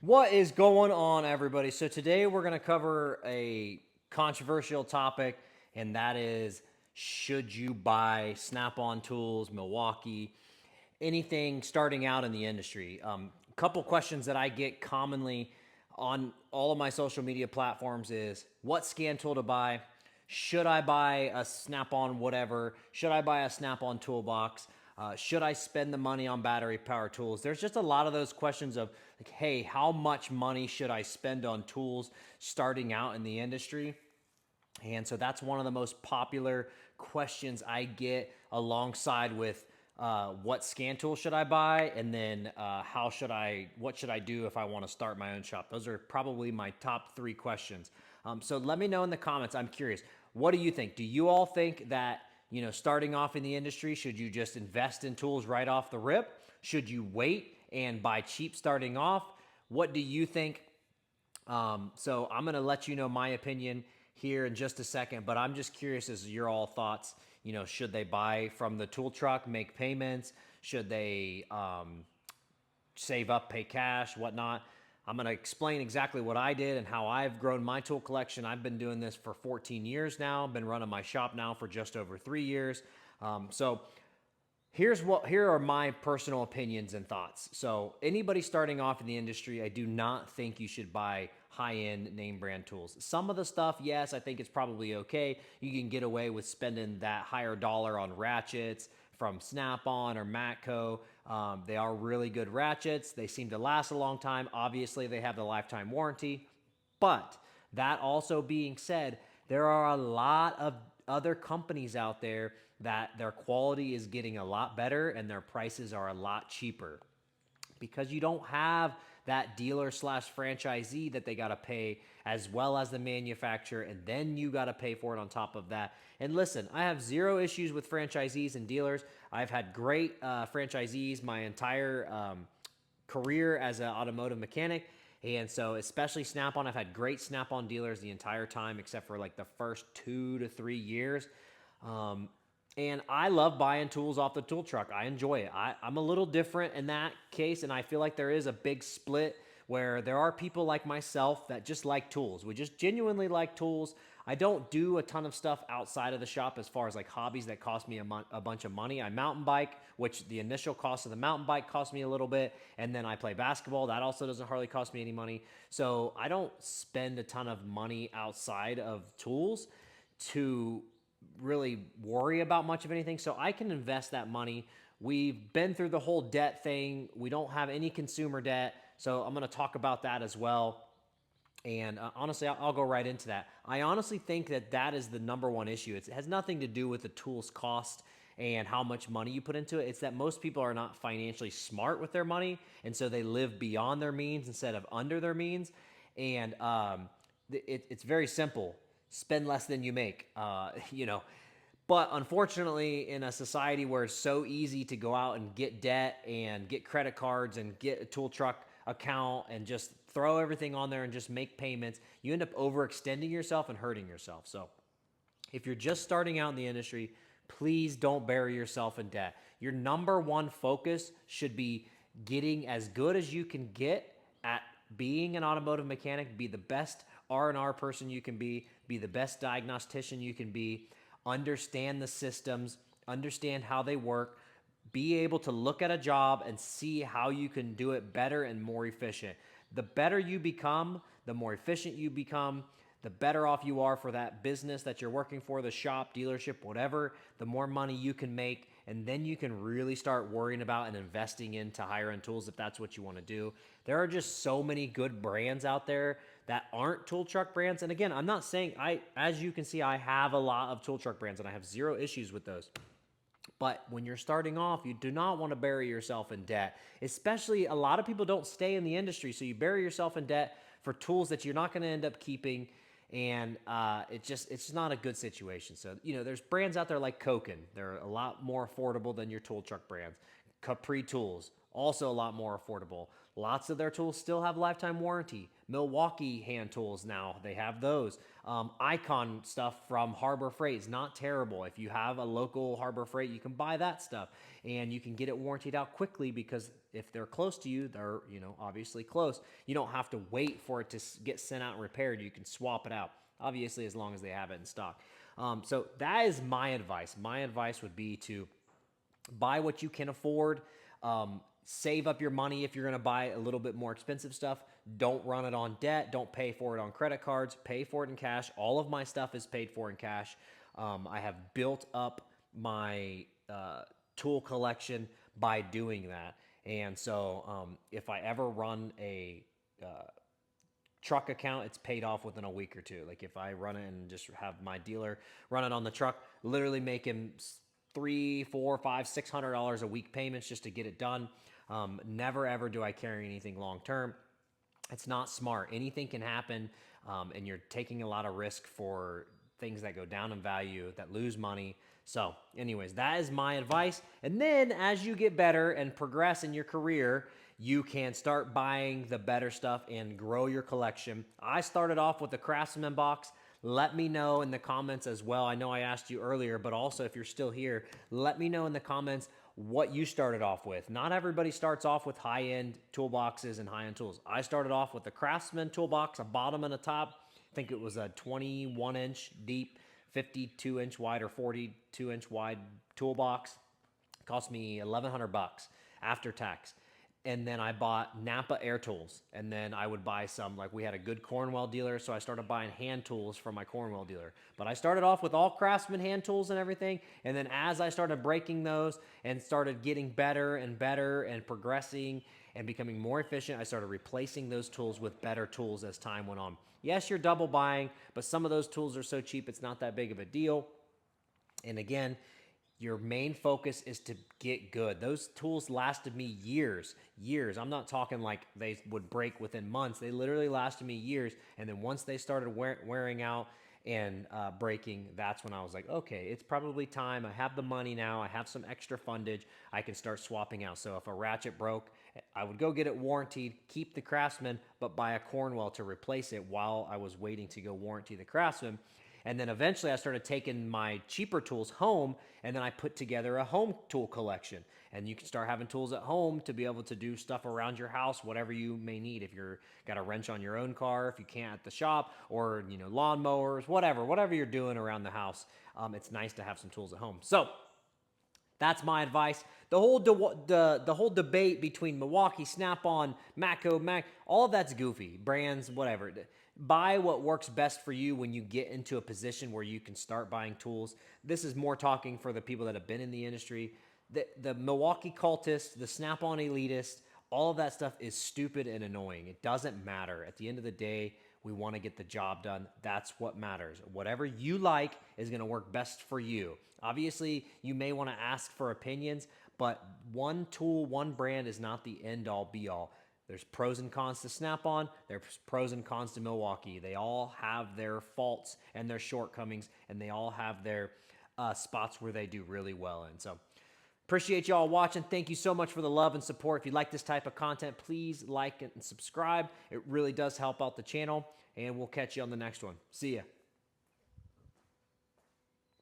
What is going on, everybody? So today we're going to cover a controversial topic, and that is, should you buy Snap-on tools, Milwaukee, anything starting out in the industry? A couple questions that I get commonly on all of my social media platforms is, what scan tool to buy? Should I buy a Snap-on whatever? Should I buy a Snap-on toolbox? Should I spend the money on battery power tools? There's just a lot of those questions of like, hey, how much money should I spend on tools starting out in the industry? And so that's one of the most popular questions I get alongside with what scan tool should I buy, and then what should I do if I want to start my own shop? Those are probably my top three questions. So let me know in the comments. I'm curious. What do you think? Do you all think that, starting off in the industry, should you just invest in tools right off the rip? Should you wait and buy cheap starting off? What do you think? So I'm going to let you know my opinion here in just a second, but I'm just curious as your all thoughts. Should they buy from the tool truck, make payments? Should they save up, pay cash, whatnot? I'm going to explain exactly what I did and how I've grown my tool collection. I've been doing this for 14 years now. I've been running my shop now for just over 3 years. So here are my personal opinions and thoughts. So anybody starting off in the industry, I do not think you should buy high-end name brand tools. Some of the stuff, yes, I think it's probably okay. You can get away with spending that higher dollar on ratchets from Snap-on or Matco. They are really good ratchets. They seem to last a long time. Obviously, they have the lifetime warranty. But that also being said, there are a lot of other companies out there that their quality is getting a lot better and their prices are a lot cheaper, because you don't have that dealer slash franchisee that they got to pay, as well as the manufacturer, and then you got to pay for it on top of that. And listen, I have zero issues with franchisees and dealers. I've had great franchisees my entire career as an automotive mechanic. And so, especially Snap-on, I've had great Snap-on dealers the entire time, except for like the first 2 to 3 years. And I love buying tools off the tool truck. I enjoy it. I'm a little different in that case, and I feel like there is a big split where there are people like myself that just like tools. We just genuinely like tools. I don't do a ton of stuff outside of the shop as far as like hobbies that cost me a bunch of money. I mountain bike, which the initial cost of the mountain bike cost me a little bit, and then I play basketball. That also doesn't hardly cost me any money. So I don't spend a ton of money outside of tools to really worry about much of anything. So I can invest that money. We've been through the whole debt thing. We don't have any consumer debt. So I'm going to talk about that as well. And honestly, I'll go right into that. I honestly think that is the number one issue. It has nothing to do with the tool's cost and how much money you put into it. It's that most people are not financially smart with their money, and so they live beyond their means instead of under their means. And it's very simple: spend less than you make. But unfortunately, in a society where it's so easy to go out and get debt and get credit cards and get a tool truck account and just throw everything on there and just make payments, you end up overextending yourself and hurting yourself. So if you're just starting out in the industry, please don't bury yourself in debt. Your number one focus should be getting as good as you can get at being an automotive mechanic. Be the best R&R person you can be the best diagnostician you can be, understand the systems, understand how they work, be able to look at a job and see how you can do it better and more efficient. The better you become, the more efficient you become, the better off you are for that business that you're working for, the shop, dealership, whatever, the more money you can make. And then you can really start worrying about and investing into higher end tools if that's what you want to do. There are just so many good brands out there that aren't tool truck brands. And again, I'm not saying as you can see, I have a lot of tool truck brands and I have zero issues with those. But when you're starting off, you do not want to bury yourself in debt. Especially, a lot of people don't stay in the industry, so you bury yourself in debt for tools that you're not going to end up keeping, and it's not a good situation. So there's brands out there like Koken. They're a lot more affordable than your tool truck brands. Capri Tools, also a lot more affordable. Lots of their tools still have lifetime warranty. Milwaukee hand tools now, they have those. Icon stuff from Harbor Freight is not terrible. If you have a local Harbor Freight, you can buy that stuff and you can get it warrantied out quickly because if they're close to you, they're, obviously close. You don't have to wait for it to get sent out and repaired. You can swap it out, obviously, as long as they have it in stock. So that is my advice. My advice would be to buy what you can afford. Save up your money if you're going to buy a little bit more expensive stuff. Don't run it on debt. Don't pay for it on credit cards. Pay for it in cash. All of my stuff is paid for in cash. I have built up my tool collection by doing that. And so if I ever run a truck account, it's paid off within a week or two. Like if I run it and just have my dealer run it on the truck, literally make him $300, $400, $500, $600 a week payments just to get it done. Never ever do I carry anything long term. It's not smart. Anything can happen, and you're taking a lot of risk for things that go down in value, that lose money. So anyways, that is my advice. And then as you get better and progress in your career, you can start buying the better stuff and grow your collection. I started off with the Craftsman box. Let me know in the comments as well. I know I asked you earlier, but also if you're still here, let me know in the comments what you started off with. Not everybody starts off with high-end toolboxes and high-end tools. I started off with the Craftsman toolbox, a bottom and a top. I think it was a 21-inch deep, 52-inch wide or 42-inch wide toolbox. It cost me $1,100 after tax. And then I bought Napa air tools. And then I would buy some, like we had a good Cornwell dealer, so I started buying hand tools from my Cornwell dealer. But I started off with all Craftsman hand tools and everything. And then as I started breaking those and started getting better and progressing and becoming more efficient, I started replacing those tools with better tools as time went on. Yes, you're double buying, but some of those tools are so cheap, it's not that big of a deal. And again, your main focus is to get good. Those tools lasted me years. I'm not talking like they would break within months. They literally lasted me years. And then once they started wearing out and breaking, that's when I was like, okay, it's probably time. I have the money now. I have some extra fundage. I can start swapping out. So if a ratchet broke, I would go get it warranted, keep the Craftsman, but buy a Cornwell to replace it while I was waiting to go warranty the Craftsman. And then eventually I started taking my cheaper tools home, and then I put together a home tool collection. And you can start having tools at home to be able to do stuff around your house, whatever you may need. If you're got a wrench on your own car, if you can't at the shop, or lawn mowers, whatever you're doing around the house, it's nice to have some tools at home. So that's my advice. The whole debate between Milwaukee, Snap-on, Matco, all of that's goofy. Brands, whatever. Buy what works best for you when you get into a position where you can start buying tools. This is more talking for the people that have been in the industry. The Milwaukee cultist, the Snap-on elitist, all of that stuff is stupid and annoying. It doesn't matter. At the end of the day, we want to get the job done. That's what matters. Whatever you like is going to work best for you. Obviously, you may want to ask for opinions, but one tool, one brand is not the end-all, be-all. There's pros and cons to Snap-on. There's pros and cons to Milwaukee. They all have their faults and their shortcomings, and they all have their spots where they do really well in. So appreciate y'all watching. Thank you so much for the love and support. If you like this type of content, please like it and subscribe. It really does help out the channel, and we'll catch you on the next one. See ya.